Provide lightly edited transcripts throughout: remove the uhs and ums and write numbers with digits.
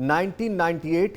1998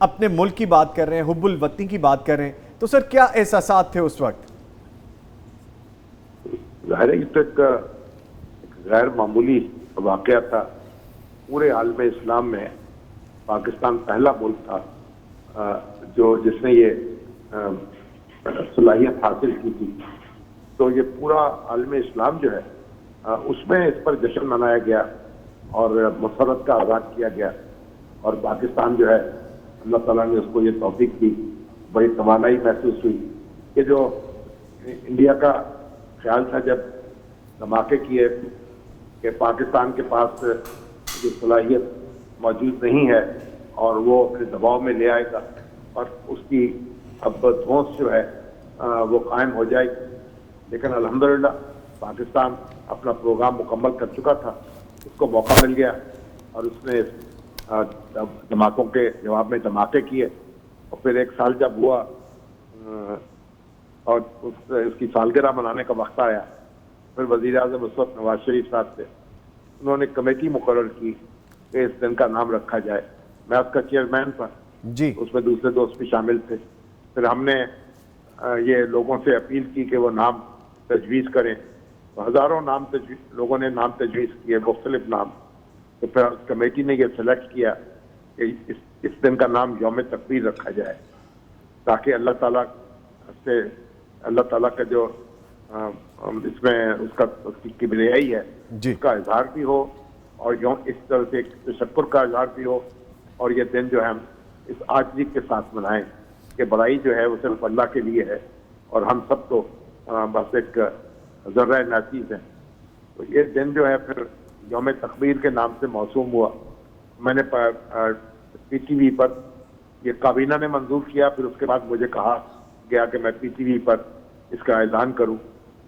اپنے ملک کی بات کر رہے ہیں, حب الوطنی کی بات کر رہے ہیں, تو سر کیا احساسات تھے اس وقت؟ ظاہر ہے یہ تو ایک غیر معمولی واقعہ تھا. پورے عالم اسلام میں پاکستان پہلا ملک تھا جس نے یہ صلاحیت حاصل کی تھی. تو یہ پورا عالم اسلام جو ہے اس میں اس پر جشن منایا گیا اور مسرت کا آغاز کیا گیا, اور پاکستان جو ہے اللہ تعالیٰ نے اس کو یہ توفیق دی. بڑی توانائی محسوس ہوئی کہ جو انڈیا کا خیال تھا جب دھماکے کیے کہ پاکستان کے پاس یہ صلاحیت موجود نہیں ہے اور وہ اپنے دباؤ میں لے آئے گا اور اس کی اب دھونس جو ہے وہ قائم ہو جائے گی. لیکن الحمدللہ پاکستان اپنا پروگرام مکمل کر چکا تھا, اس کو موقع مل گیا اور اس نے دھماکوں کے جواب میں دھماکے کیے. اور پھر ایک سال جب ہوا اور اس کی سالگرہ منانے کا وقت آیا, پھر وزیر اعظم اس وقت نواز شریف صاحب تھے, انہوں نے کمیٹی مقرر کی کہ اس دن کا نام رکھا جائے. میں اس کا چیئرمین تھا جی, اس میں دوسرے دوست بھی شامل تھے. پھر ہم نے یہ لوگوں سے اپیل کی کہ وہ نام تجویز کریں. ہزاروں نام لوگوں نے نام تجویز کیے, مختلف نام. تو پھر کمیٹی نے یہ سلیکٹ کیا کہ اس دن کا نام یوم تکبیر رکھا جائے, تاکہ اللہ تعالیٰ کا جو اس میں اس کی کبریائی ہے جی, اس کا اظہار بھی ہو, اور اس طرح سے تشکر کا اظہار بھی ہو. اور یہ دن جو ہے ہم اس عاجزی کے ساتھ منائیں کہ بڑائی جو ہے وہ صرف اللہ کے لیے ہے اور ہم سب تو بس ایک ذرہ ناچیز ہیں. تو یہ دن جو ہے پھر یوم تکبیر کے نام سے موسوم ہوا. میں نے پی ٹی وی پر یہ کابینہ نے منظور کیا, پھر اس کے بعد مجھے کہا گیا کہ میں پی ٹی وی پر اس کا اعلان کروں.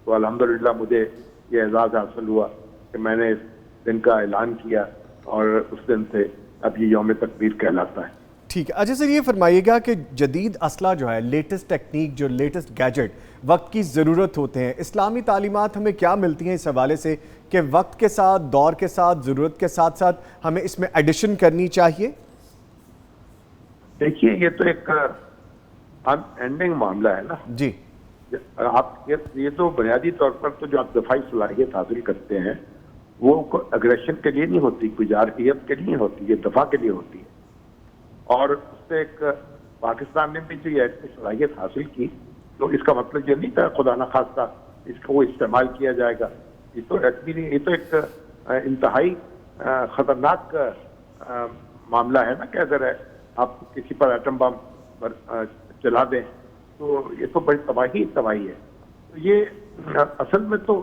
تو الحمدللہ مجھے یہ اعزاز حاصل ہوا کہ میں نے اس دن کا اعلان کیا اور اس دن سے اب یہ یوم تکبیر کہلاتا ہے. ٹھیک ہے. اچھا سر, یہ فرمائیے گا کہ جدید اسلحہ جو ہے, لیٹسٹ ٹیکنیک, جو لیٹسٹ گیجٹ وقت کی ضرورت ہوتے ہیں, اسلامی تعلیمات ہمیں کیا ملتی ہیں اس حوالے سے کہ وقت کے ساتھ, دور کے ساتھ, ضرورت کے ساتھ ساتھ ہمیں اس میں ایڈیشن کرنی چاہیے؟ دیکھیے یہ تو ایک ان اینڈنگ معاملہ ہے نا جی. آپ یہ تو بنیادی طور پر تو جو آپ دفاعی صلاحیت حاصل کرتے ہیں وہ اگریشن کے لیے نہیں ہوتی, کوئی جارحیت کے لیے ہوتی, یہ دفاع کے لیے ہوتی ہے. اور اس سے ایک پاکستان نے بھی جو یہ صلاحیت حاصل کی تو اس کا مطلب یہ نہیں تھا خدا نخواستہ اس کو استعمال کیا جائے گا. یہ تو ایک انتہائی خطرناک معاملہ ہے نا کہ اگر آپ کسی پر ایٹم بم چلا دیں تو یہ تو بڑی تباہی ہے. تو یہ اصل میں تو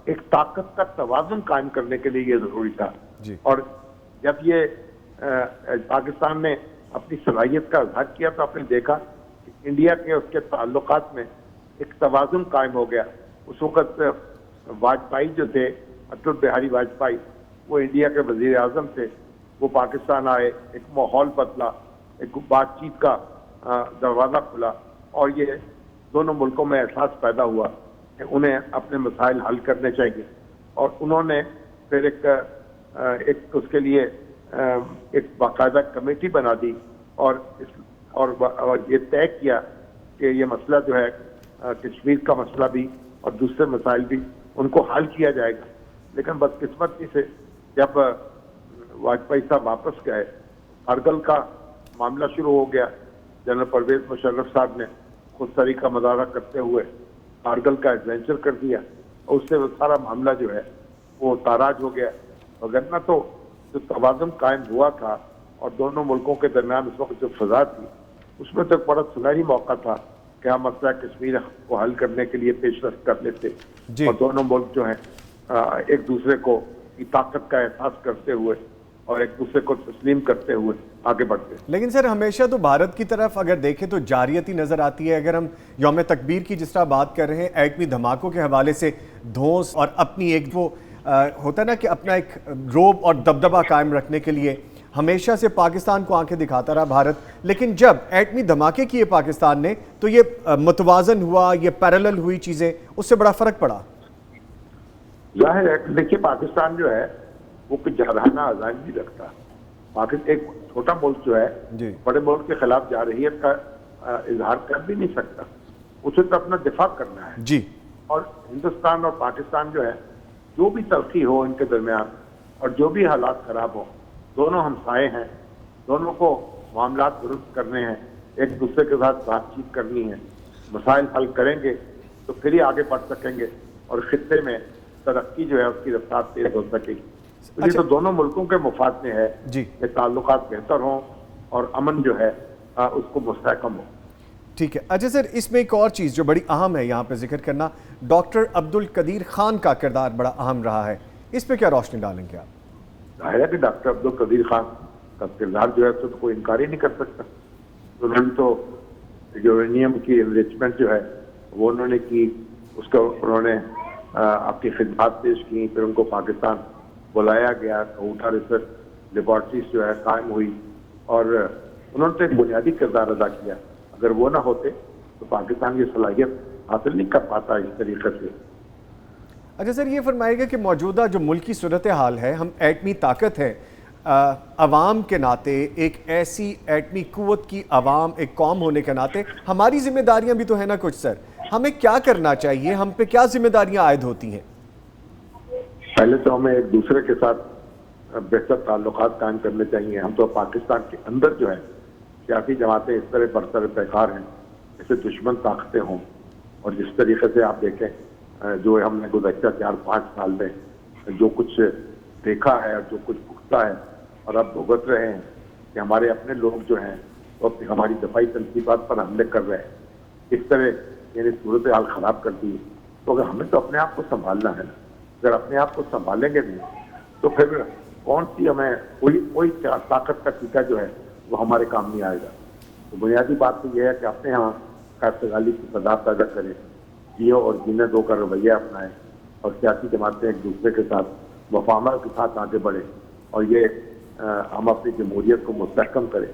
ایک طاقت کا توازن قائم کرنے کے لیے یہ ضروری تھا جی. اور جب یہ پاکستان نے اپنی صلاحیت کا اظہار کیا تو آپ نے دیکھا کہ انڈیا کے اس کے تعلقات میں ایک توازن قائم ہو گیا. اس وقت واجپئی جو تھے, اٹل بہاری واجپئی, وہ انڈیا کے وزیر اعظم تھے. وہ پاکستان آئے, ایک ماحول بدلا, ایک بات چیت کا دروازہ کھلا اور یہ دونوں ملکوں میں احساس پیدا ہوا کہ انہیں اپنے مسائل حل کرنے چاہیے. اور انہوں نے پھر ایک اس کے لیے ایک باقاعدہ کمیٹی بنا دی اور یہ طے کیا کہ یہ مسئلہ جو ہے کشمیر کا مسئلہ بھی اور دوسرے مسائل بھی ان کو حل کیا جائے گا. لیکن بدقسمتی سے جب واجپئی صاحب واپس گئے, کارگل کا معاملہ شروع ہو گیا. جنرل پرویز مشرف صاحب نے خود سری کا مظاہرہ کرتے ہوئے کارگل کا ایڈوینچر کر دیا اور اس سے وہ سارا معاملہ جو ہے وہ تاراج ہو گیا. وگرنہ تو جو توازن قائم ہوا تھا اور دونوں ملکوں کے درمیان اس وقت جو فضا تھی اس میں تو ایک بڑا سنہری موقع تھا کہ ہم مسئلہ کشمیر کو حل کرنے کے لیے پیش رفت کر لیتے جی. اور دونوں ملک جو ہیں ایک دوسرے کو کی طاقت کا احساس کرتے ہوئے اور ایک دوسرے کو تسلیم کرتے ہوئے آگے بڑھتے. لیکن سر ہمیشہ تو بھارت کی طرف اگر دیکھیں تو جارحیت ہی نظر آتی ہے. اگر ہم یوم تکبیر کی جس طرح بات کر رہے ہیں, ایٹمی دھماکوں کے حوالے سے دھونس اور اپنی ایک وہ ہوتا ہے نا کہ اپنا ایک روب اور دبدبہ قائم رکھنے کے لیے ہمیشہ سے پاکستان کو آنکھیں دکھاتا رہا بھارت. لیکن جب ایٹمی دھماکے کیے پاکستان نے تو یہ متوازن ہوا, یہ پیرالل ہوئی چیزیں, اس سے بڑا فرق پڑا. ظاہر ہے دیکھیے پاکستان جو ہے وہ کوئی جارحانہ عزائم نہیں رکھتا. ایک چھوٹا ملک جو ہے جی بڑے ملک کے خلاف جارحیت کا اظہار کر بھی نہیں سکتا، اسے تو اپنا دفاع کرنا ہے. جی اور ہندوستان اور پاکستان جو ہے جو بھی تلخی ہو ان کے درمیان اور جو بھی حالات خراب ہوں، دونوں ہمسائے ہیں، دونوں کو معاملات درست کرنے ہیں، ایک دوسرے کے ساتھ بات چیت کرنی ہے، مسائل حل کریں گے تو پھر ہی آگے بڑھ سکیں گے اور خطے میں ترقی جو ہے اس کی رفتار تیز ہو سکے گی. تو یہ تو دونوں ملکوں کے مفاد میں ہے جی کہ تعلقات بہتر ہوں اور امن جو ہے اس کو مستحکم ہو. ٹھیک ہے. اچھا سر، اس میں ایک اور چیز جو بڑی اہم ہے یہاں پہ ذکر کرنا، ڈاکٹر عبدالقدیر خان کا کردار بڑا اہم رہا ہے، اس پہ کیا روشنی ڈالیں گے آپ؟ ظاہر ہے کہ ڈاکٹر عبدالقدیر خان کا کردار جو ہے تو کوئی انکار ہی نہیں کر سکتا. انہوں نے تو یورینیم کی انریچمنٹ جو ہے وہ انہوں نے کی، اس کا انہوں نے اپنی خدمات پیش کی، پھر ان کو پاکستان بلایا گیا، کوٹا ریسرچ لیبارٹریز جو ہے قائم ہوئی اور انہوں نے تو ایک بنیادی کردار ادا کیا. اگر وہ نہ ہوتے تو پاکستان کی صلاحیت حاصل نہیں کر پاتا اس طریقے سے. اچھا سر، یہ فرمائے گا کہ موجودہ جو ملکی صورتحال ہے، ہم ایٹمی طاقت ہے، عوام کے ناطے ایک ایسی ایٹمی قوت کی عوام ایک قوم ہونے کے ناطے ہماری ذمہ داریاں بھی تو ہیں نا کچھ سر. ہمیں کیا کرنا چاہیے، ہم پہ کیا ذمہ داریاں عائد ہوتی ہیں؟ پہلے تو ہمیں ایک دوسرے کے ساتھ بہتر تعلقات قائم کرنے چاہیے. ہم تو پاکستان کے اندر جو ہے سیاسی جماعتیں اس طرح برسر پیکار ہیں جیسے دشمن طاقتیں ہوں، اور جس طریقے سے آپ دیکھیں جو ہم نے گزشتہ 4-5 سال میں جو کچھ دیکھا ہے اور جو کچھ بھگتا ہے اور اب بھگت رہے ہیں کہ ہمارے اپنے لوگ جو ہیں وہ اپنی ہماری دفاعی تنصیبات پر حملے کر رہے ہیں، اس طرح یعنی صورتحال خراب کر دی. تو اگر ہمیں تو اپنے آپ کو سنبھالنا ہے نا، اگر اپنے آپ کو سنبھالیں گے نہیں تو پھر کون سی ہمیں کوئی طاقت کا ٹیکہ جو ہے وہ ہمارے کام نہیں آئے گا. تو بنیادی بات تو یہ ہے کہ اپنے یہاں کاشتکاری کی فضا پیدا کریں، جیو اور جینے دو کا رویہ اپنائیں اور سیاسی جماعتیں ایک دوسرے کے ساتھ مفاہمت کے ساتھ آگے بڑھیں اور یہ ہم اپنی جمہوریت کو مستحکم کریں.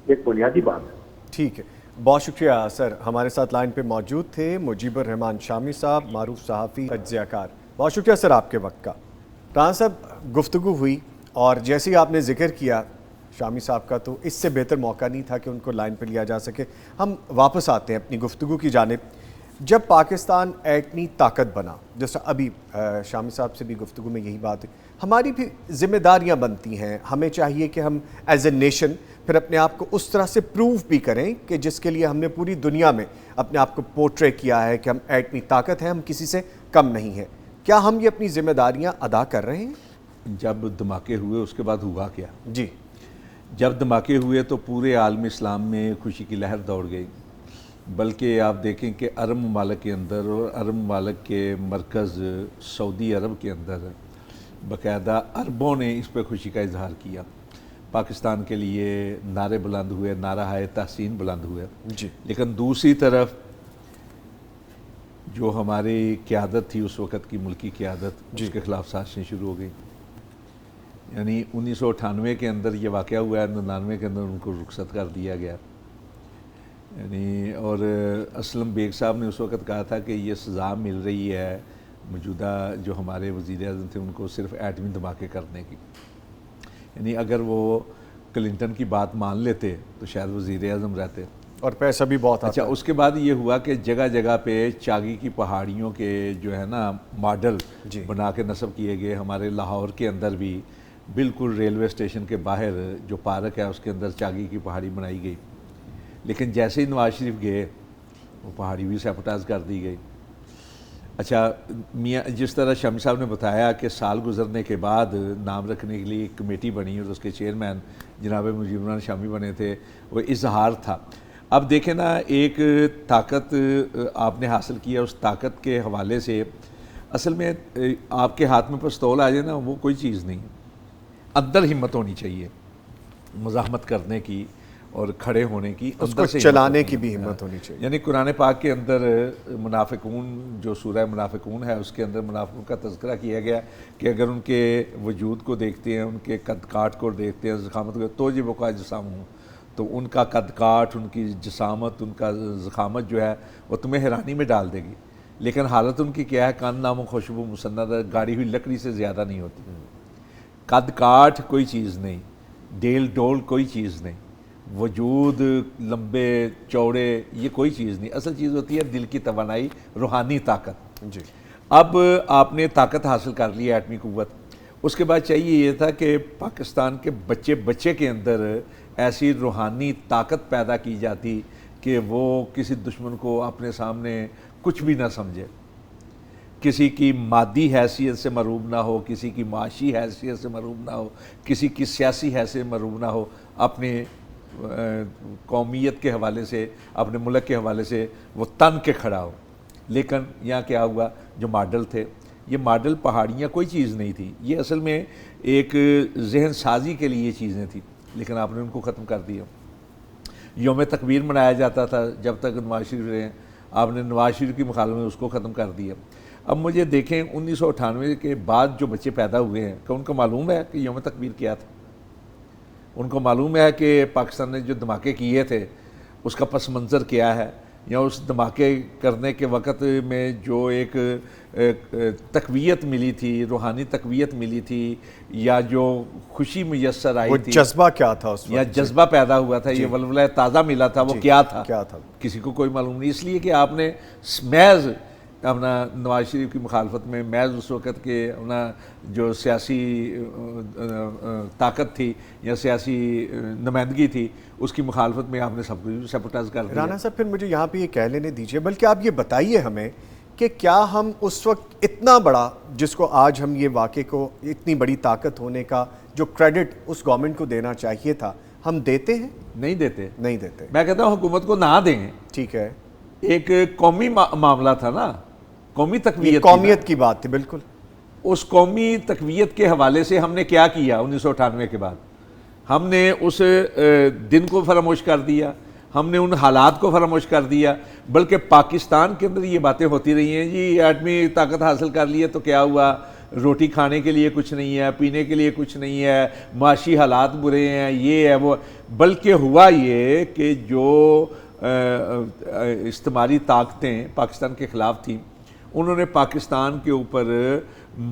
ایک بنیادی بات ہے. ٹھیک ہے، بہت شکریہ سر. ہمارے ساتھ لائن پہ موجود تھے مجیب الرحمان شامی صاحب، معروف صحافی، تجزیہ کار. بہت شکریہ سر آپ کے وقت کا. رانا صاحب، گفتگو ہوئی اور جیسے ہی آپ نے ذکر کیا شامی صاحب کا، تو اس سے بہتر موقع نہیں تھا کہ ان کو لائن پہ لیا جا سکے. ہم واپس آتے ہیں اپنی گفتگو کی جانب. جب پاکستان ایٹمی طاقت بنا، جیسا ابھی شامی صاحب سے بھی گفتگو میں یہی بات ہے، ہماری بھی ذمہ داریاں بنتی ہیں. ہمیں چاہیے کہ ہم ایز اے نیشن پھر اپنے آپ کو اس طرح سے پروو بھی کریں کہ جس کے لیے ہم نے پوری دنیا میں اپنے آپ کو پورٹرے کیا ہے کہ ہم ایٹمی طاقت ہیں، ہم کسی سے کم نہیں ہیں. کیا ہم یہ اپنی ذمہ داریاں ادا کر رہے ہیں؟ جب دھماکے ہوئے اس کے بعد ہوا کیا؟ جی، جب دھماکے ہوئے تو پورے عالم اسلام میں خوشی کی لہر دوڑ گئی. بلکہ آپ دیکھیں کہ عرب ممالک کے اندر اور عرب ممالک کے مرکز سعودی عرب کے اندر باقاعدہ عربوں نے اس پہ خوشی کا اظہار کیا. پاکستان کے لیے نعرے بلند ہوئے، نعرہ تحسین بلند ہوئے. جی، لیکن دوسری طرف جو ہماری قیادت تھی اس وقت کی ملکی قیادت، اس کے خلاف سازشیں شروع ہو گئی. یعنی 1998 کے اندر یہ واقعہ ہوا ہے، 99 کے اندر ان کو رخصت کر دیا گیا. یعنی اور اسلم بیگ صاحب نے اس وقت کہا تھا کہ یہ سزا مل رہی ہے موجودہ جو ہمارے وزیر اعظم تھے ان کو صرف ایٹمی دھماکے کرنے کی. یعنی اگر وہ کلنٹن کی بات مان لیتے تو شاید وزیر اعظم رہتے. اور پیسہ بھی بہت. اچھا، اس کے بعد یہ ہوا کہ جگہ جگہ پہ چاگی کی پہاڑیوں کے جو ہے نا ماڈل بنا کے نصب کیے گئے. ہمارے لاہور کے اندر بھی بالکل ریلوے اسٹیشن کے باہر جو پارک ہے اس کے اندر چاگی کی پہاڑی بنائی گئی. لیکن جیسے ہی نواز شریف گئے وہ پہاڑی بھی سیپٹائز کر دی گئی. اچھا میاں، جس طرح شامی صاحب نے بتایا کہ سال گزرنے کے بعد نام رکھنے کے لیے ایک کمیٹی بنی اور اس کے چیئرمین جناب مجیب الرحمان شامی بنے تھے، وہ اظہار تھا. اب دیکھیں نا، ایک طاقت آپ نے حاصل کیا، اس طاقت کے حوالے سے اصل میں آپ کے ہاتھ میں پستول آ جائے نا وہ کوئی چیز نہیں. اندر ہمت ہونی چاہیے مزاحمت کرنے کی اور کھڑے ہونے کی، اس کو چلانے کی بھی ہمت ہونی چاہیے. یعنی قرآن پاک کے اندر منافقون جو سورہ منافقون ہے اس کے اندر منافقوں کا تذکرہ کیا گیا کہ اگر ان کے وجود کو دیکھتے ہیں، ان کے قد کاٹ کو دیکھتے ہیں، ضخامت کو، تو جب وقع جسام ہوں، تو ان کا قد کاٹ، ان کی جسامت، ان کا ضخامت جو ہے وہ تمہیں حیرانی میں ڈال دے گی. لیکن حالت ان کی کیا ہے؟ کان نام و خوشبو مسند گاڑی ہوئی لکڑی سے زیادہ نہیں ہوتی. قد کاٹ کوئی چیز نہیں، ڈیل ڈول کوئی چیز نہیں، وجود لمبے چوڑے یہ کوئی چیز نہیں، اصل چیز ہوتی ہے دل کی توانائی، روحانی طاقت۔ جی اب آپ نے طاقت حاصل کر لی ایٹمی قوت، اس کے بعد چاہیے یہ تھا کہ پاکستان کے بچے کے اندر ایسی روحانی طاقت پیدا کی جاتی کہ وہ کسی دشمن کو اپنے سامنے کچھ بھی نہ سمجھے، کسی کی مادی حیثیت سے محروم نہ ہو، کسی کی معاشی حیثیت سے محروم نہ ہو، کسی کی سیاسی حیثیت سے محروم نہ ہو، اپنے قومیت کے حوالے سے، اپنے ملک کے حوالے سے وہ تن کے کھڑا ہو۔ لیکن یہاں کیا ہوا، جو ماڈل تھے، یہ ماڈل پہاڑیاں کوئی چیز نہیں تھی، یہ اصل میں ایک ذہن سازی کے لیے چیزیں تھیں، لیکن آپ نے ان کو ختم کر دیا۔ یوم تکبیر منایا جاتا تھا جب تک نواز شریف رہے، آپ نے نواز شریف کی مخالفت میں اس کو ختم کر دیا۔ اب مجھے دیکھیں 1998 کے بعد جو بچے پیدا ہوئے ہیں، کہ ان کو معلوم ہے کہ یوم تکبیر کیا تھا؟ ان کو معلوم ہے کہ پاکستان نے جو دھماکے کیے تھے اس کا پس منظر کیا ہے، یا اس دھماکے کرنے کے وقت میں جو ایک تقویت ملی تھی، روحانی تقویت ملی تھی، یا جو خوشی میسر آئی تھی، وہ جذبہ کیا تھا اس وقت، یا جذبہ پیدا ہوا تھا، یہ ولولہ تازہ ملا تھا، وہ کیا تھا کسی کو کوئی معلوم نہیں۔ اس لیے کہ آپ نے محض اپنا نواز شریف کی مخالفت میں، محض اس وقت کے اپنا جو سیاسی طاقت تھی یا سیاسی نمائندگی تھی، اس کی مخالفت میں آپ نے سب کچھ سیبوٹاژ کر دیا۔ رانا صاحب پھر مجھے یہاں پہ یہ کہہ لینے دیجئے، بلکہ آپ یہ بتائیے ہمیں کہ کیا ہم اس وقت اتنا بڑا، جس کو آج ہم یہ واقعے کو اتنی بڑی طاقت ہونے کا جو کریڈٹ اس گورنمنٹ کو دینا چاہیے تھا، ہم دیتے ہیں؟ نہیں دیتے، نہیں دیتے۔ میں کہتا ہوں حکومت کو نہ دیں۔ ٹھیک ہے، ایک قومی معاملہ تھا نا، قومی تقویت، قومیت کی بات تھی، بالکل۔ اس قومی تقویت کے حوالے سے ہم نے کیا کیا 1998 کے بعد؟ ہم نے اس دن کو فراموش کر دیا، ہم نے ان حالات کو فراموش کر دیا، بلکہ پاکستان کے اندر یہ باتیں ہوتی رہی ہیں، جی ایٹمی طاقت حاصل کر لی ہے تو کیا ہوا، روٹی کھانے کے لیے کچھ نہیں ہے، پینے کے لیے کچھ نہیں ہے، معاشی حالات برے ہیں، یہ ہے وہ۔ بلکہ ہوا یہ کہ جو استعماری طاقتیں پاکستان کے خلاف تھیں، انہوں نے پاکستان کے اوپر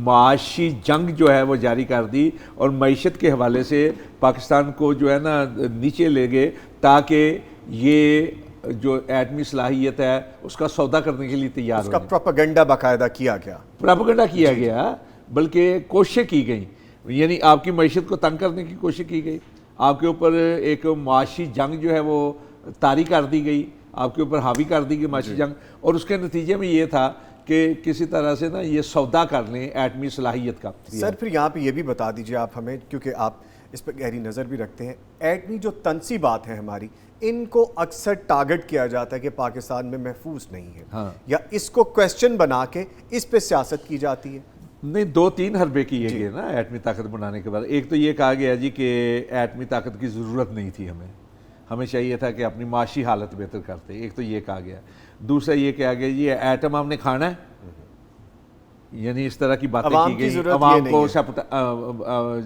معاشی جنگ جو ہے وہ جاری کر دی، اور معیشت کے حوالے سے پاکستان کو جو ہے نا نیچے لے گئے، تاکہ یہ جو ایٹمی صلاحیت ہے اس کا سودا کرنے کے لیے تیار ہو اس کا پروپیگنڈا باقاعدہ کیا گیا، پروپیگنڈا کیا گیا، بلکہ کوششیں کی گئیں، یعنی آپ کی معیشت کو تنگ کرنے کی کوشش کی گئی، آپ کے اوپر ایک معاشی جنگ جو ہے وہ طاری کر دی گئی، آپ کے اوپر حاوی کر دی گئی معاشی جنگ، اور اس کے نتیجے میں یہ تھا کہ کسی طرح سے نا یہ سودا کر لیں ایٹمی صلاحیت کا۔ سر پھر یہاں پہ یہ بھی بتا دیجئے آپ ہمیں، کیونکہ آپ اس پہ گہری نظر بھی رکھتے ہیں، ایٹمی جو تنصیبات ہیں ہماری، ان کو اکثر ٹارگٹ کیا جاتا ہے کہ پاکستان میں محفوظ نہیں ہے، یا اس کو کویسچن بنا کے اس پہ سیاست کی جاتی ہے؟ نہیں، 2-3 حربے کیے گئے نا ایٹمی طاقت بنانے کے بعد۔ ایک تو یہ کہا گیا جی کہ ایٹمی طاقت کی ضرورت نہیں تھی، ہمیں چاہیے تھا کہ اپنی معاشی حالت بہتر کرتے، ایک تو یہ کہا گیا۔ دوسرا یہ کہا گیا جی ایٹم ہم نے کھانا ہے، یعنی اس طرح کی باتیں کی گئی عوام کو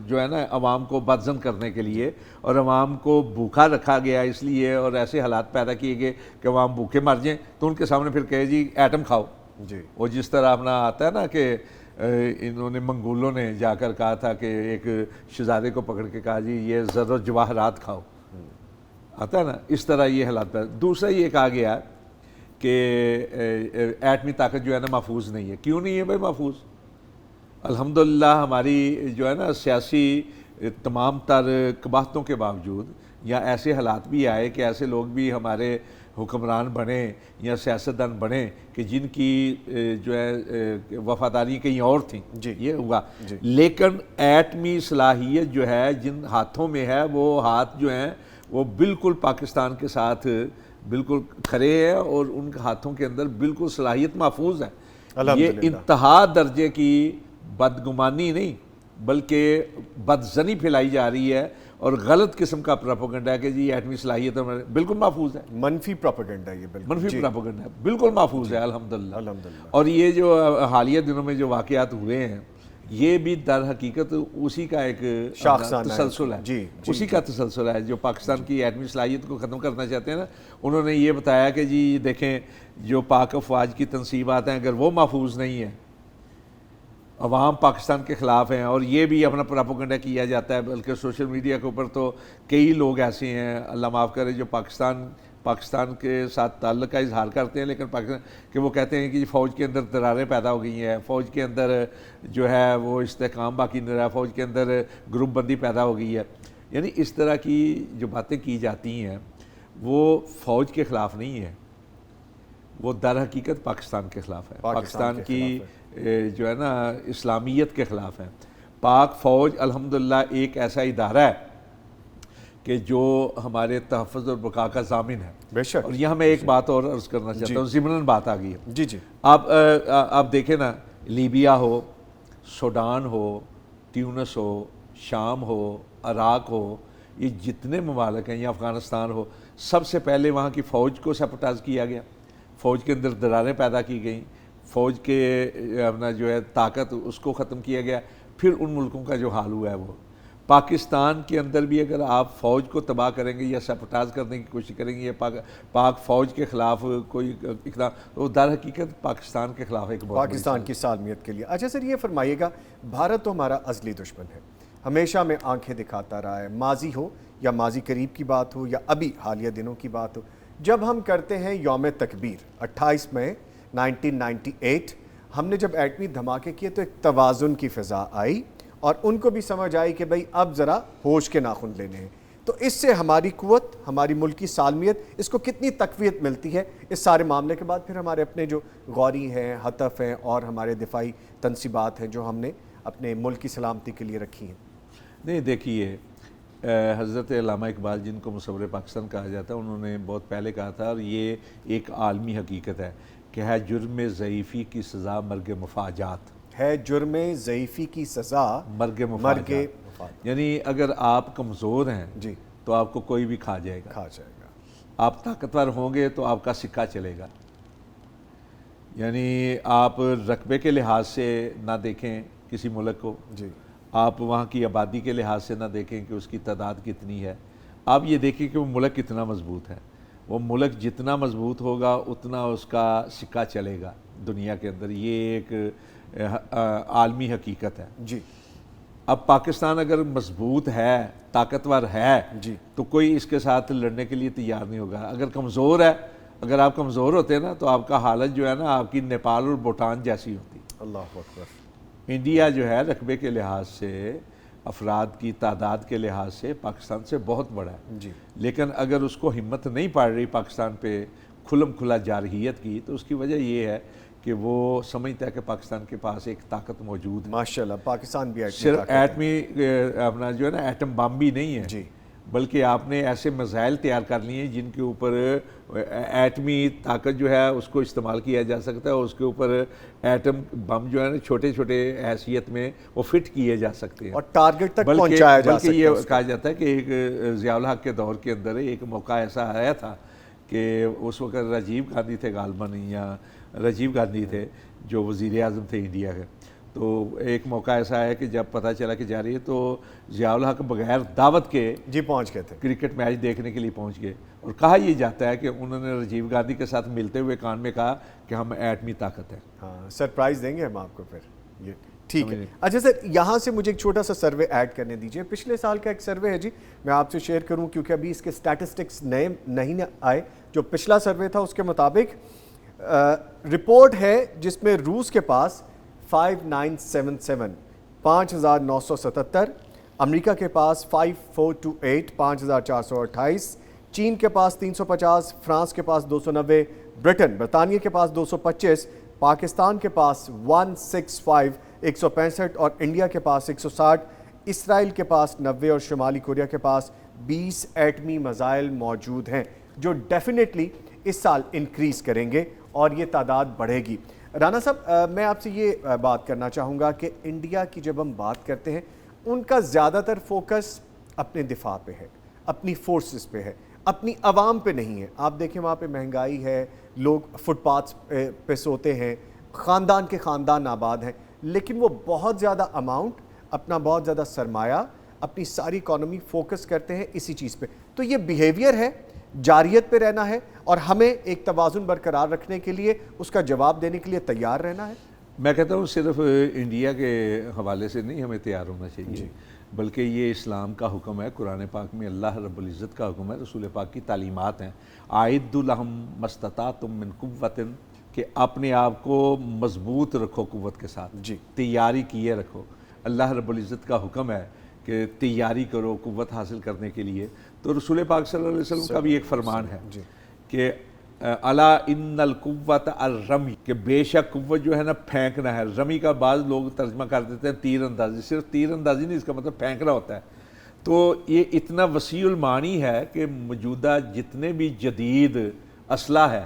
جو ہے نا عوام کو بدزن کرنے کے لیے، اور عوام کو بھوکا رکھا گیا اس لیے، اور ایسے حالات پیدا کیے گئے کہ عوام بھوکے مر جائیں، تو ان کے سامنے پھر کہے جی ایٹم کھاؤ جی۔ وہ جس طرح اپنا آتا ہے نا کہ انہوں نے منگولوں نے جا کر کہا تھا کہ ایک شہزادے کو پکڑ کے کہا جی یہ زر و جواہرات کھاؤ، آتا ہے نا، اس طرح یہ حالات پیدا۔ دوسرا یہ کہا گیا کہ ایٹمی طاقت جو ہے نا محفوظ نہیں ہے۔ کیوں نہیں ہے بھائی محفوظ؟ الحمدللہ ہماری جو ہے نا سیاسی تمام تر قباحتوں کے باوجود، یا ایسے حالات بھی آئے کہ ایسے لوگ بھی ہمارے حکمران بنے یا سیاستدان بنے کہ جن کی جو ہے وفاداری کہیں اور تھیں، یہ ہوا۔ لیکن ایٹمی صلاحیت جو ہے جن ہاتھوں میں ہے، وہ ہاتھ جو ہیں وہ بالکل پاکستان کے ساتھ بالکل کھڑے ہیں، اور ان کے ہاتھوں کے اندر بالکل صلاحیت محفوظ ہے۔ یہ انتہا درجے کی بدگمانی نہیں بلکہ بدزنی پھیلائی جا رہی ہے، اور غلط قسم کا پروپیگنڈا ہے کہ جی ایٹمی صلاحیت بالکل محفوظ ہے، منفی پروپیگنڈا، یہ بالکل منفی پروپیگنڈا ہے، بالکل محفوظ ہے الحمدللہ۔ اور یہ جو حالیہ دنوں میں جو واقعات ہوئے ہیں، یہ بھی در حقیقت اسی کا ایک تسلسل ہے، اسی کا تسلسل ہے۔ جو پاکستان کی ایٹمی صلاحیت کو ختم کرنا چاہتے ہیں نا، انہوں نے یہ بتایا کہ جی دیکھیں جو پاک افواج کی تنصیبات ہیں، اگر وہ محفوظ نہیں ہیں عوام پاکستان کے خلاف ہیں، اور یہ بھی اپنا پراپوگنڈا کیا جاتا ہے، بلکہ سوشل میڈیا کے اوپر تو کئی لوگ ایسے ہیں، اللہ معاف کرے، جو پاکستان کے ساتھ تعلق کا اظہار کرتے ہیں، لیکن پاکستان کہ وہ کہتے ہیں کہ فوج کے اندر دراریں پیدا ہو گئی ہیں، فوج کے اندر جو ہے وہ استحکام باقی نہیں رہا، فوج کے اندر گروپ بندی پیدا ہو گئی ہے. یعنی اس طرح کی جو باتیں کی جاتی ہیں وہ فوج کے خلاف نہیں ہے، وہ در حقیقت پاکستان کے خلاف ہے، پاکستان کی جو ہے نا اسلامیت کے خلاف ہے. پاک فوج الحمدللہ ایک ایسا ادارہ ہے کہ جو ہمارے تحفظ اور بقا کا ضامن ہے. بے شک. اور یہاں میں ایک بات اور عرض کرنا چاہتا ہوں، ضمناً بات آ گئی ہے. جی جی. آپ دیکھیں نا، لیبیا ہو، سوڈان ہو، ٹیونس ہو، شام ہو، عراق ہو، یہ جتنے ممالک ہیں، یا افغانستان ہو، سب سے پہلے وہاں کی فوج کو سیپوٹائز کیا گیا، فوج کے اندر دراریں پیدا کی گئیں، فوج کے اپنا جو ہے طاقت اس کو ختم کیا گیا. پھر ان ملکوں کا جو حال ہوا ہے وہ پاکستان کے اندر بھی اگر آپ فوج کو تباہ کریں گے یا سیپوٹائز کرنے کی کوشش کریں گے یا پاک فوج کے خلاف کوئی اقدام، تو در حقیقت پاکستان کے خلاف ایک بہت پاکستان کی سالمیت کے لیے. اچھا سر، یہ فرمائیے گا، بھارت تو ہمارا ازلی دشمن ہے، ہمیشہ میں آنکھیں دکھاتا رہا ہے، ماضی ہو یا ماضی قریب کی بات ہو یا ابھی حالیہ دنوں کی بات ہو. جب ہم کرتے ہیں یوم تکبیر 28 مئی 1998، ہم نے جب ایٹمی دھماکے کیے تو ایک توازن کی فضا آئی اور ان کو بھی سمجھ آئی کہ بھئی اب ذرا ہوش کے ناخن لینے ہیں. تو اس سے ہماری قوت، ہماری ملکی سالمیت، اس کو کتنی تقویت ملتی ہے اس سارے معاملے کے بعد؟ پھر ہمارے اپنے جو غوری ہیں، ہدف ہیں اور ہمارے دفاعی تنصیبات ہیں جو ہم نے اپنے ملک کی سلامتی کے لیے رکھی ہیں. نہیں، دیکھیے، حضرت علامہ اقبال جن کو مصور پاکستان کہا جاتا ہے، انہوں نے بہت پہلے کہا تھا، اور یہ ایک عالمی حقیقت ہے کہ ہے جرم ضعیفی کی سزا مرگ مفاجات. ہے جرم ضعیفی کی سزا مرگ مفاجات. یعنی اگر آپ کمزور ہیں جی تو آپ کو کوئی بھی کھا جائے گا. آپ طاقتور ہوں گے تو آپ کا سکہ چلے گا. یعنی آپ رقبے کے لحاظ سے نہ دیکھیں کسی ملک کو، جی آپ وہاں کی آبادی کے لحاظ سے نہ دیکھیں کہ اس کی تعداد کتنی ہے، آپ یہ دیکھیں کہ وہ ملک کتنا مضبوط ہے. وہ ملک جتنا مضبوط ہوگا اتنا اس کا سکہ چلے گا دنیا کے اندر. یہ ایک عالمی حقیقت ہے. جی. اب پاکستان اگر مضبوط ہے، طاقتور ہے، جی، تو کوئی اس کے ساتھ لڑنے کے لیے تیار نہیں ہوگا. اگر کمزور ہے، اگر آپ کمزور ہوتے نا تو آپ کا حالت جو ہے نا آپ کی نیپال اور بھوٹان جیسی ہوتی. اللہ اکبر. انڈیا جو ہے رقبے کے لحاظ سے، افراد کی تعداد کے لحاظ سے پاکستان سے بہت بڑا ہے. جی. لیکن اگر اس کو ہمت نہیں پڑ رہی پاکستان پہ کھلم کھلا جارحیت کی، تو اس کی وجہ یہ ہے کہ وہ سمجھتا ہے کہ پاکستان کے پاس ایک طاقت موجود ہے. ماشاءاللہ پاکستان بھی صرف ایٹمی اپنا جو ہے نا ایٹم بم بھی نہیں ہے، جی، بلکہ آپ نے ایسے میزائل تیار کر لیے ہیں جن کے اوپر ایٹمی طاقت جو ہے اس کو استعمال کیا جا سکتا ہے، اور اس کے اوپر ایٹم بم جو ہے نا چھوٹے چھوٹے حیثیت میں وہ فٹ کیے جا سکتے ہیں اور ٹارگٹ تک پہنچایا جا سکتا ہے. بلکہ یہ کہا جاتا ہے کہ ایک ضیاء الحق کے دور کے اندر ایک موقع ایسا آیا تھا کہ اس وقت راجیو گاندھی تھے غالباً، یا راجیو گاندھی تھے جو وزیر اعظم تھے انڈیا کے. تو ایک موقع ایسا ہے کہ جب پتہ چلا کہ جا رہی ہے تو ضیاء الحق بغیر دعوت کے جی پہنچ گئے تھے، کرکٹ میچ دیکھنے کے لیے پہنچ گئے. اور کہا یہ جاتا ہے کہ انہوں نے راجیو گاندھی کے ساتھ ملتے ہوئے کان میں کہا کہ ہم ایٹمی طاقت ہیں. ہاں، سرپرائز دیں گے ہم آپ کو پھر. یہ ٹھیک ہے. اچھا سر، یہاں سے مجھے ایک چھوٹا سا سروے ایڈ کرنے دیجئے. پچھلے سال کا ایک سروے ہے جی، میں آپ سے شیئر کروں کیونکہ ابھی اس کے سٹیٹسٹکس نئے نہیں آئے. جو پچھلا سروے تھا اس کے مطابق رپورٹ ہے جس میں روس کے پاس 5977 5977، امریکہ کے پاس 5428 5428، چین کے پاس 350، فرانس کے پاس 290، برطانیہ کے پاس 225، پاکستان کے پاس 165 165 اور انڈیا کے پاس 160، اسرائیل کے پاس 90 اور شمالی کوریا کے پاس 20 ایٹمی میزائل موجود ہیں جو ڈیفینیٹلی اس سال انکریز کریں گے اور یہ تعداد بڑھے گی. رانا صاحب، میں آپ سے یہ بات کرنا چاہوں گا کہ انڈیا کی جب ہم بات کرتے ہیں ان کا زیادہ تر فوکس اپنے دفاع پہ ہے، اپنی فورسز پہ ہے، اپنی عوام پہ نہیں ہے. آپ دیکھیں وہاں پہ مہنگائی ہے، لوگ فٹ پاتھ پہ سوتے ہیں، خاندان کے خاندان آباد ہیں، لیکن وہ بہت زیادہ اماؤنٹ، اپنا بہت زیادہ سرمایہ، اپنی ساری اکانومی فوکس کرتے ہیں اسی چیز پہ. تو یہ بیہیویئر ہے، جاریت پہ رہنا ہے اور ہمیں ایک توازن برقرار رکھنے کے لیے اس کا جواب دینے کے لیے تیار رہنا ہے. میں کہتا ہوں صرف انڈیا کے حوالے سے نہیں ہمیں تیار ہونا چاہیے، بلکہ یہ اسلام کا حکم ہے، قرآن پاک میں اللہ رب العزت کا حکم ہے، رسول پاک کی تعلیمات ہیں، اعدوا لہم ما استطعتم من قوۃ، کہ اپنے آپ کو مضبوط رکھو قوت کے ساتھ، تیاری کیے رکھو۔ اللہ رب العزت کا حکم ہے کہ تیاری کرو قوت حاصل کرنے کے لیے۔ تو رسول پاک صلی اللہ علیہ وسلم کا بھی ایک فرمان ہے کہ الا ان القوۃ الرمی، کہ بے شک قوت جو ہے نا پھینکنا ہے۔ رمی کا بعض لوگ ترجمہ کر دیتے ہیں تیر اندازی، صرف تیر اندازی نہیں، اس کا مطلب پھینکنا ہوتا ہے۔ تو یہ اتنا وسیع المعانی ہے کہ موجودہ جتنے بھی جدید اسلحہ ہے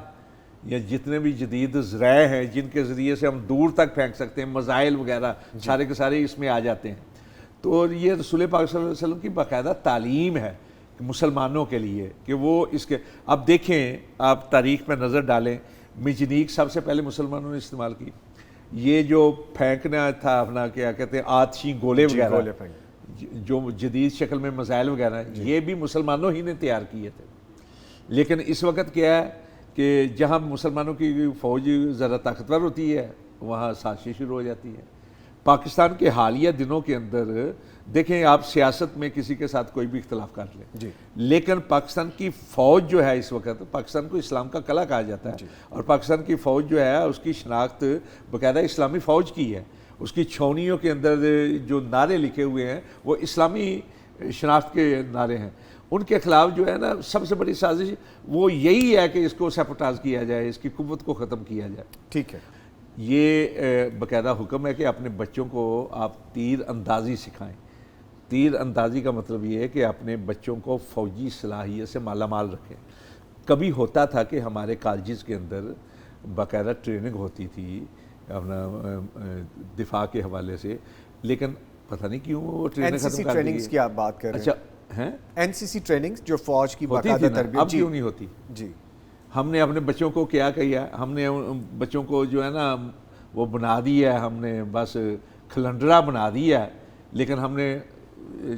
یا جتنے بھی جدید ذرائع ہیں جن کے ذریعے سے ہم دور تک پھینک سکتے ہیں، میزائل وغیرہ سارے کے سارے اس میں آ جاتے ہیں۔ تو یہ رسول پاک صلی اللہ علیہ وسلم کی باقاعدہ تعلیم ہے مسلمانوں کے لیے کہ وہ اس کے، اب دیکھیں آپ تاریخ میں نظر ڈالیں، مجنیک سب سے پہلے مسلمانوں نے استعمال کی۔ یہ جو پھینکنا تھا اپنا کیا کہتے ہیں آتشی گولے وغیرہ جو جدید شکل میں میزائل وغیرہ، یہ بھی مسلمانوں ہی نے تیار کیے تھے۔ لیکن اس وقت کیا ہے کہ جہاں مسلمانوں کی فوج ذرا طاقتور ہوتی ہے وہاں سازشیں شروع ہو جاتی ہیں۔ پاکستان کے حالیہ دنوں کے اندر دیکھیں آپ سیاست میں کسی کے ساتھ کوئی بھی اختلاف کر لیں، لیکن پاکستان کی فوج جو ہے اس وقت، پاکستان کو اسلام کا قلعہ کہا جاتا ہے، اور پاکستان کی فوج جو ہے اس کی شناخت باقاعدہ اسلامی فوج کی ہے۔ اس کی چھاؤنیوں کے اندر جو نعرے لکھے ہوئے ہیں وہ اسلامی شناخت کے نعرے ہیں۔ ان کے خلاف جو ہے نا سب سے بڑی سازش وہ یہی ہے کہ اس کو سیپوٹاج کیا جائے، اس کی قوت کو ختم کیا جائے۔ ٹھیک ہے، یہ باقاعدہ حکم ہے کہ اپنے بچوں کو آپ تیر اندازی سکھائیں۔ تیر اندازی کا مطلب یہ ہے کہ اپنے بچوں کو فوجی صلاحیت سے مالا مال رکھیں۔ کبھی ہوتا تھا کہ ہمارے کالجز کے اندر باقاعدہ ٹریننگ ہوتی تھی اپنا دفاع کے حوالے سے، لیکن پتہ نہیں کیوں وہ ٹریننگ ختم کر دی۔ ٹریننگز کی آپ بات کر رہے ہیں؟ اچھا ہیں این سی سی ٹریننگز جو فوج کی ہوتی باقاعدہ تھی نا، تربیت، اب کیوں نہیں ہوتی؟ جی ہم نے اپنے بچوں کو کیا کیا، ہم نے بچوں کو جو ہے نا وہ بنا دیا ہے، ہم نے بس کھلنڈرا بنا دیا ہے، لیکن ہم نے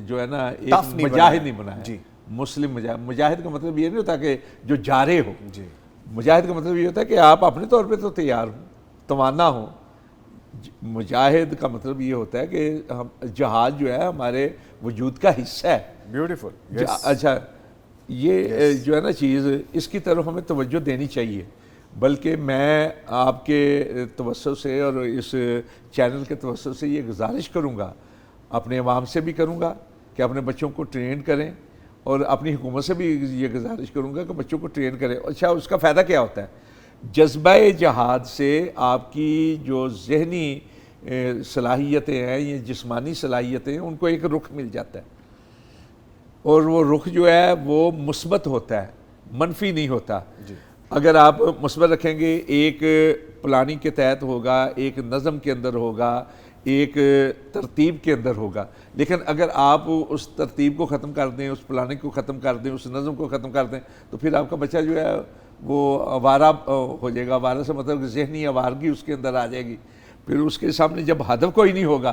جو ہے نا ایک مجاہد نہیں بنایا۔ مسلم مجاہد کا مطلب یہ نہیں ہوتا کہ جو جارے ہو، مجاہد کا مطلب یہ ہوتا ہے کہ آپ اپنے طور پہ تو تیار ہوں، توانا ہوں۔ مجاہد کا مطلب یہ ہوتا ہے کہ جہاد جو ہے ہمارے وجود کا حصہ ہے۔ بیوٹیفل، اچھا یہ جو ہے نا چیز، اس کی طرف ہمیں توجہ دینی چاہیے۔ بلکہ میں آپ کے توسط سے اور اس چینل کے توسط سے یہ گزارش کروں گا، اپنے عوام سے بھی کروں گا کہ اپنے بچوں کو ٹرین کریں، اور اپنی حکومت سے بھی یہ گزارش کروں گا کہ بچوں کو ٹرین کریں۔ اچھا اس کا فائدہ کیا ہوتا ہے؟ جذبہ جہاد سے آپ کی جو ذہنی صلاحیتیں ہیں یا جسمانی صلاحیتیں ہیں ان کو ایک رخ مل جاتا ہے، اور وہ رخ جو ہے وہ مثبت ہوتا ہے، منفی نہیں ہوتا۔ اگر آپ مثبت رکھیں گے، ایک پلاننگ کے تحت ہوگا، ایک نظم کے اندر ہوگا، ایک ترتیب کے اندر ہوگا، لیکن اگر آپ اس ترتیب کو ختم کر دیں، اس پلاننگ کو ختم کر دیں، اس نظم کو ختم کر دیں، تو پھر آپ کا بچہ جو ہے وہ آوارہ ہو جائے گا۔ آوارہ سے مطلب ذہنی آوارگی اس کے اندر آ جائے گی، پھر اس کے سامنے جب ہدف کوئی نہیں ہوگا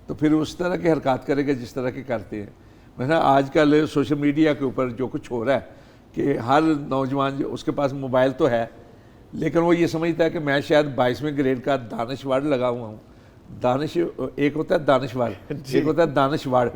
تو پھر اس طرح کی حرکات کرے گا جس طرح کے کرتے ہیں۔ مثلا آج کل سوشل میڈیا کے اوپر جو کچھ ہو رہا ہے کہ ہر نوجوان جو اس کے پاس موبائل تو ہے، لیکن وہ یہ سمجھتا ہے کہ میں شاید 22ویں گریڈ کا دانشور لگا ہوا ہوں۔ دانش ایک ہوتا ہے دانشور، ایک ہوتا ہے دانشور،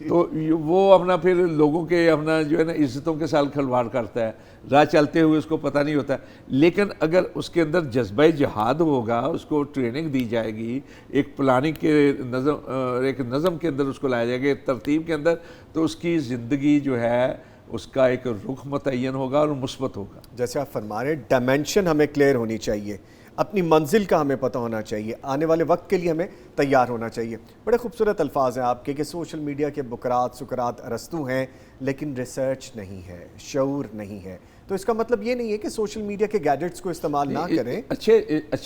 تو وہ اپنا پھر لوگوں کے اپنا جو ہے نا عزتوں کے ساتھ کھلواڑ کرتا ہے، راہ چلتے ہوئے اس کو پتہ نہیں ہوتا۔ لیکن اگر اس کے اندر جذبہ جہاد ہوگا، اس کو ٹریننگ دی جائے گی، ایک پلاننگ کے نظم، ایک نظم کے اندر اس کو لایا جائے گا، ایک ترتیب کے اندر، تو اس کی زندگی جو ہے اس کا ایک رخ متعین ہوگا اور مثبت ہوگا۔ جیسے آپ فرما رہے ہیں ڈائمینشن ہمیں کلیئر ہونی چاہیے، اپنی منزل کا ہمیں پتہ ہونا چاہیے، آنے والے وقت کے لیے ہمیں تیار ہونا چاہیے۔ بڑے خوبصورت الفاظ ہیں آپ کے کہ سوشل میڈیا کے بکرات سکرات ارسطو ہیں لیکن ریسرچ نہیں ہے، شعور نہیں ہے۔ تو اس کا مطلب یہ نہیں ہے کہ سوشل میڈیا کے گیجٹس کو استعمال نہ کریں، اچھے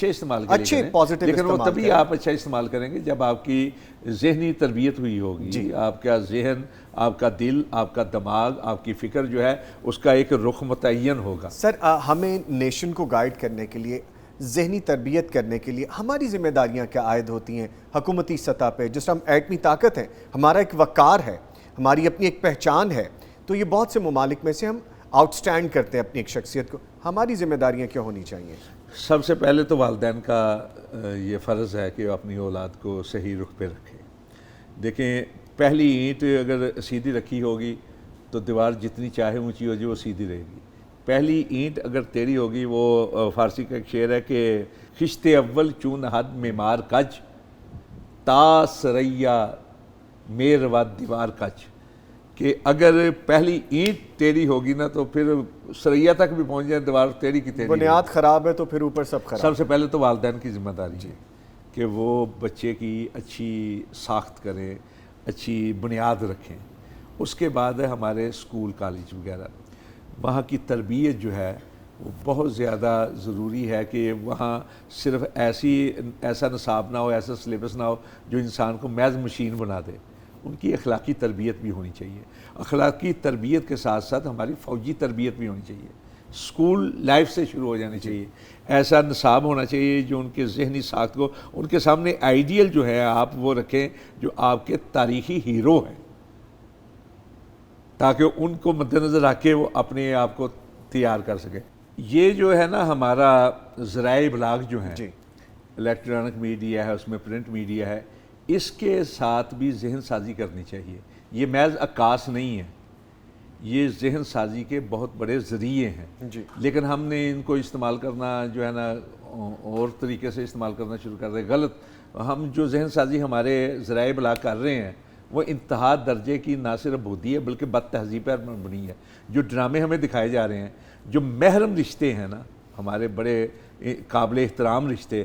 استعمال کریں، اچھے پازیٹیو لیکن وہ استعمال تبھی کریں۔ آپ اچھا استعمال کریں گے جب آپ کی ذہنی تربیت ہوئی ہوگی، آپ کا ذہن، آپ کا دل، آپ کا دماغ، آپ کی فکر جو ہے اس کا ایک رخ متعین ہوگا۔ سر ہمیں نیشن کو گائیڈ کرنے کے لیے، ذہنی تربیت کرنے کے لیے ہماری ذمہ داریاں کیا عائد ہوتی ہیں حکومتی سطح پہ؟ جس طرح ہم ایٹمی طاقت ہیں، ہمارا ایک وقار ہے، ہماری اپنی ایک پہچان ہے، تو یہ بہت سے ممالک میں سے ہم آؤٹ سٹینڈ کرتے ہیں اپنی ایک شخصیت کو، ہماری ذمہ داریاں کیا ہونی چاہیے؟ سب سے پہلے تو والدین کا یہ فرض ہے کہ وہ اپنی اولاد کو صحیح رخ پہ رکھیں. دیکھیں پہلی اینٹ اگر سیدھی رکھی ہوگی تو دیوار جتنی چاہے اونچی ہو جائے وہ سیدھی رہے گی. پہلی اینٹ اگر ٹیڑھی ہوگی، وہ فارسی کا ایک شعر ہے کہ خشت اول چون حد معمار کج تا سریا میر و دیوار کج، کہ اگر پہلی اینٹ ٹیڑھی ہوگی نا تو پھر سریا تک بھی پہنچ جائے دیوار ٹیڑھی کی ٹیڑھی. بنیاد خراب ہے تو پھر اوپر سب خراب. سب سے پہلے تو والدین کی ذمہ داری ہے کہ وہ بچے کی اچھی ساخت کریں، اچھی بنیاد رکھیں. اس کے بعد ہے ہمارے اسکول کالج وغیرہ، وہاں کی تربیت جو ہے وہ بہت زیادہ ضروری ہے کہ وہاں صرف ایسا نصاب نہ ہو، ایسا سلیبس نہ ہو جو انسان کو محض مشین بنا دے. ان کی اخلاقی تربیت بھی ہونی چاہیے. اخلاقی تربیت کے ساتھ ساتھ ہماری فوجی تربیت بھی ہونی چاہیے. اسکول لائف سے شروع ہو جانی چاہیے. ایسا نصاب ہونا چاہیے جو ان کے ذہنی ساخت کو، ان کے سامنے آئیڈیل جو ہے آپ وہ رکھیں جو آپ کے تاریخی ہیرو ہیں، تاکہ ان کو مد نظر رکھ کے وہ اپنے آپ کو تیار کر سکیں. یہ جو ہے نا ہمارا ذرائع ابلاغ جو ہیں، الیکٹرانک میڈیا ہے، اس میں پرنٹ میڈیا ہے، اس کے ساتھ بھی ذہن سازی کرنی چاہیے. یہ محض عکاس نہیں ہے، یہ ذہن سازی کے بہت بڑے ذریعے ہیں. لیکن ہم نے ان کو استعمال کرنا جو ہے نا اور طریقے سے استعمال کرنا شروع کر دے. غلط. ہم جو ذہن سازی ہمارے ذرائع ابلاغ کر رہے ہیں وہ انتہا درجے کی نہ صرف بودی ہے بلکہ بد تہذیب پر بنی ہے. جو ڈرامے ہمیں دکھائے جا رہے ہیں، جو محرم رشتے ہیں نا ہمارے بڑے قابل احترام رشتے،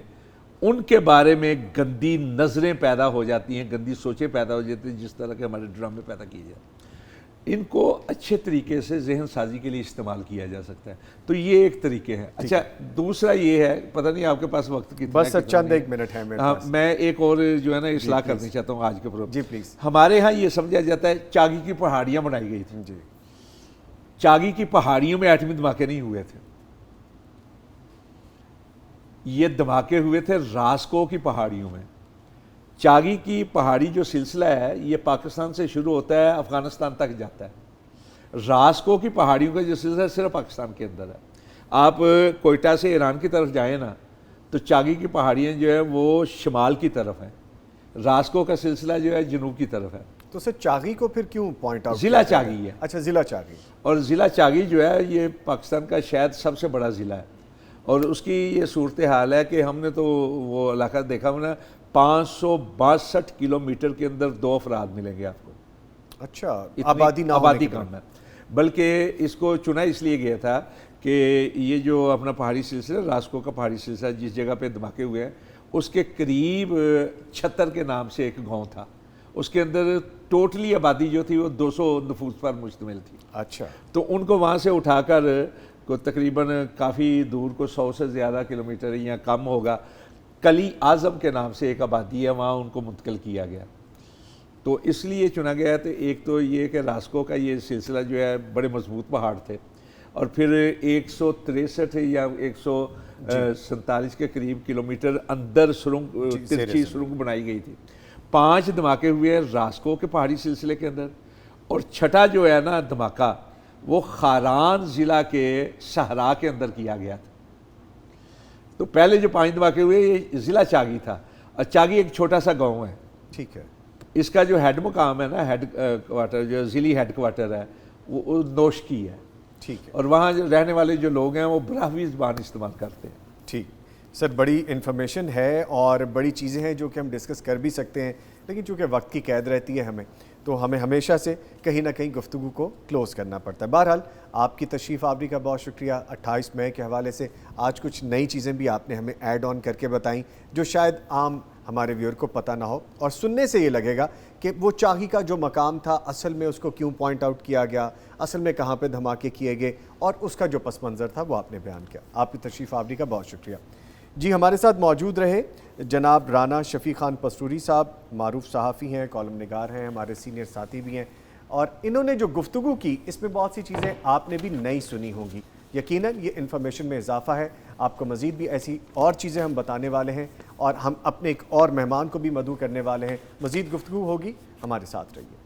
ان کے بارے میں گندی نظریں پیدا ہو جاتی ہیں، گندی سوچیں پیدا ہو جاتی ہیں، جس طرح کے ہمارے ڈرامے پیدا کیے جاتے ہیں. ان کو اچھے طریقے سے ذہن سازی کے لیے استعمال کیا جا سکتا ہے. تو یہ ایک طریقے ہیں. اچھا دوسرا یہ ہے، پتہ نہیں آپ کے پاس وقت کتنا ہے؟ بس چند ایک منٹ ہے میرے پاس. میں ایک اور جو ہے نا اصلاح کرنی چاہتا ہوں آج کے پروگرام. G please. ہمارے ہاں یہ سمجھا جاتا ہے چاگی کی پہاڑیاں بنائی گئی تھیں. جی. چاگی کی پہاڑیوں میں ایٹمی دھماکے نہیں ہوئے تھے. یہ دھماکے ہوئے تھے راسکو کی پہاڑیوں میں. چاگی کی پہاڑی جو سلسلہ ہے یہ پاکستان سے شروع ہوتا ہے، افغانستان تک جاتا ہے. راسکو کی پہاڑیوں کا جو سلسلہ ہے صرف پاکستان کے اندر ہے. آپ کوئٹہ سے ایران کی طرف جائیں نا تو چاگی کی پہاڑیاں جو ہیں وہ شمال کی طرف ہیں، راسکو کا سلسلہ جو ہے جنوب کی طرف ہے. تو سر چاگی کو پھر کیوں پوائنٹ آؤٹ؟ ضلع چاگی ہے. اچھا ضلع چاگی. اور ضلع چاگی جو ہے یہ پاکستان کا شاید سب سے بڑا ضلع ہے. اور اس کی یہ صورتحال ہے کہ ہم نے تو وہ علاقہ دیکھا ہونا، 562 کلومیٹر کے اندر 2 افراد ملیں گے آپ کو. اچھا آبادی کام ہے. بلکہ اس کو چنا اس لیے گیا تھا کہ یہ جو اپنا پہاڑی سلسلہ راسکو کا پہاڑی سلسلہ جس جگہ پہ دھماکے ہوئے ہیں اس کے قریب چھتر کے نام سے ایک گاؤں تھا. اس کے اندر ٹوٹلی آبادی جو تھی وہ 200 نفوس پر مشتمل تھی. اچھا. تو ان کو وہاں سے اٹھا کر کو تقریباً کافی دور کو 100 سے زیادہ کلومیٹر یا کم ہوگا، کلی اعظم کے نام سے ایک آبادی ہے، وہاں ان کو منتقل کیا گیا. تو اس لیے چنا گیا تھا ایک تو یہ کہ راسکو کا یہ سلسلہ جو ہے بڑے مضبوط پہاڑ تھے، اور پھر 163 یا 147 کے قریب کلومیٹر اندر سرنگ ترچھی سرنگ بنائی گئی تھی. 5 دھماکے ہوئے راسکو کے پہاڑی سلسلے کے اندر، اور چھٹا جو ہے نا دھماکہ وہ خاران ضلع کے صحرا کے اندر کیا گیا تھا. تو پہلے جو 5 دھماکے ہوئے یہ ضلع چاگی تھا، اور چاگی ایک چھوٹا سا گاؤں ہے. ٹھیک ہے. اس کا جو ہیڈ مقام ہے نا ہیڈ کوارٹر جو ضلعی ہیڈ کوارٹر ہے وہ نوشکی ہے. ٹھیک ہے. اور وہاں جو رہنے والے جو لوگ ہیں وہ براہوی زبان استعمال کرتے ہیں. ٹھیک سر، بڑی انفارمیشن ہے اور بڑی چیزیں ہیں جو کہ ہم ڈسکس کر بھی سکتے ہیں، لیکن چونکہ وقت کی قید رہتی ہے ہمیں، تو ہمیں ہمیشہ سے کہیں نہ کہیں گفتگو کو کلوز کرنا پڑتا ہے. بہرحال آپ کی تشریف آوری کا بہت شکریہ. 28 مئی کے حوالے سے آج کچھ نئی چیزیں بھی آپ نے ہمیں ایڈ آن کر کے بتائیں جو شاید عام ہمارے ویور کو پتہ نہ ہو، اور سننے سے یہ لگے گا کہ وہ چاگی کا جو مقام تھا اصل میں اس کو کیوں پوائنٹ آؤٹ کیا گیا، اصل میں کہاں پہ دھماکے کیے گئے، اور اس کا جو پس منظر تھا وہ آپ نے بیان کیا. آپ کی تشریف آوری کا بہت شکریہ. جی ہمارے ساتھ موجود رہے جناب رانا شفیع خان پسروری صاحب، معروف صحافی ہیں، کالم نگار ہیں، ہمارے سینئر ساتھی بھی ہیں، اور انہوں نے جو گفتگو کی اس میں بہت سی چیزیں آپ نے بھی نئی سنی ہوں گی. یقیناً یہ انفارمیشن میں اضافہ ہے. آپ کو مزید بھی ایسی اور چیزیں ہم بتانے والے ہیں، اور ہم اپنے ایک اور مہمان کو بھی مدعو کرنے والے ہیں. مزید گفتگو ہوگی، ہمارے ساتھ رہیے.